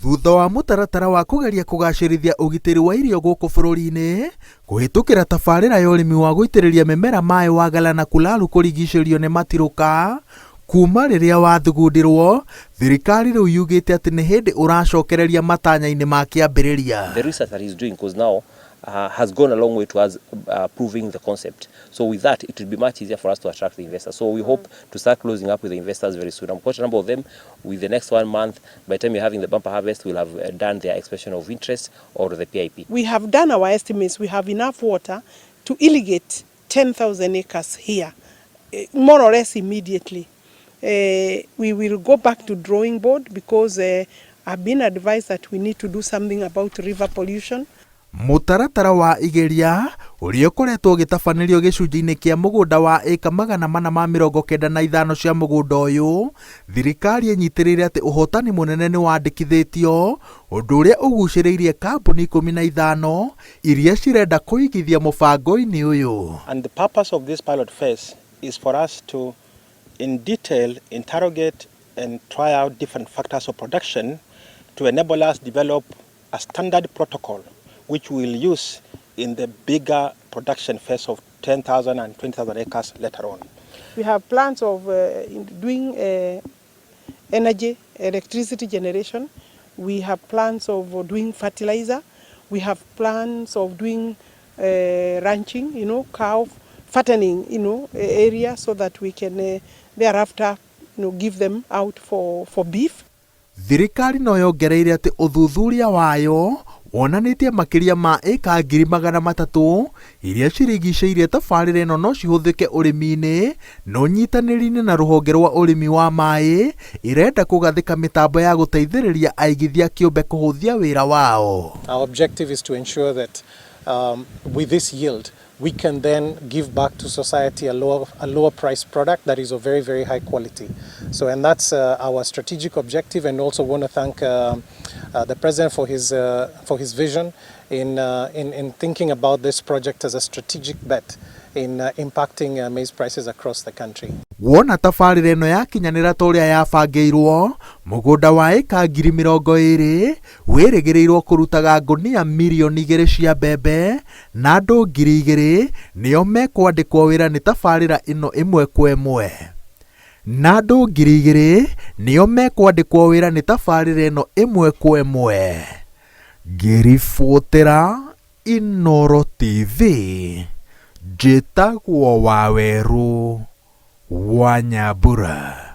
Thutha wa mũtaratara wa kũgeria kũgacĩrithia ũgitĩri wa irio gũkũ bũrũri-inĩ kũhĩtũkĩra tabarĩra ya ũrĩmi wa gũitĩrĩria mĩmera maĩ wa Galana Kulalu kũrigicĩrio nĩ matirũka, kuma rĩrĩa wathugundirwo, thirikari rĩu yugĩte atĩ nĩ hĩndĩ ũracokereria matanya-inĩ ma kĩambĩrĩria. The research that he's doing, because now has gone a long way towards proving the concept. So with that, it will be much easier for us to attract the investors. So we hope to start closing up with the investors very soon. I'm quite a number of them. With the next 1 month, by the time we're having the bumper harvest, we'll have done their expression of interest or the PIP. We have done our estimates. We have enough water to irrigate 10,000 acres here, more or less immediately. We will go back to drawing board because I've been advised that we need to do something about river pollution. Mũtaratara wa igeria ũrĩa ũkoretwo ũgĩtabanĩrio gĩcunjĩ-inĩ kĩa mũgũnda wa ĩka 495 cia mũgũnda ũyũ, thirikari ĩnyitĩrĩire atĩ ũhotani mũnene nĩ wandĩkithĩtio, ũndũ ũrĩa ũgucĩrĩirie kambuni 15 iria cirenda kũigithia mũbango-inĩ ũyũ. And the purpose of this pilot phase is for us to in detail interrogate and try out different factors of production to enable us develop a standard protocol which we'll use in the bigger production phase of 10,000 and 20,000 acres later on. We have plans of doing energy, electricity generation. We have plans of doing fertilizer. We have plans of doing ranching, cow fattening, area so that we can thereafter, give them out for beef. Thirikari no yongereire atĩ ũthuthuria wayo wonanĩtie makĩria ma ĩka 300,000 iria cirigicĩirie tabarĩra ĩno no cihũthĩke ũrĩmi-inĩ na ũnyitanĩri-inĩ na rũhonge rwa ũrĩmi wa maĩ irenda kũgathĩka mĩtambo ya gũteithĩrĩria aigithia kĩũmbe kũhũthia wĩra wao. Our objective is to ensure that with this yield we can then give back to society a lower price product that is of very, very high quality. So, and that's our strategic objective, and also want to thank the President for his vision in thinking about this project as a strategic bet in impacting maize prices across the country. Wona tabarĩra ĩno yakinyanĩra ta ũrĩa yabangĩirwo, mũgũnda wa ĩka 20,000 wĩrĩgĩrĩirwo kũrutaga ngũnia milioni 2 cia mbembe na andũ 2,000 nĩo mekwandĩkwo wĩra nĩ tabarĩra ĩno ĩmwe kwa ĩmwe. Na andũ 2,000 nĩo mekwandĩkwo wĩra nĩ tabarĩra ĩno ĩmwe kwa ĩmwe. Ngĩribotera Inooro TV, njĩtagwo Waweru wa Nyambura.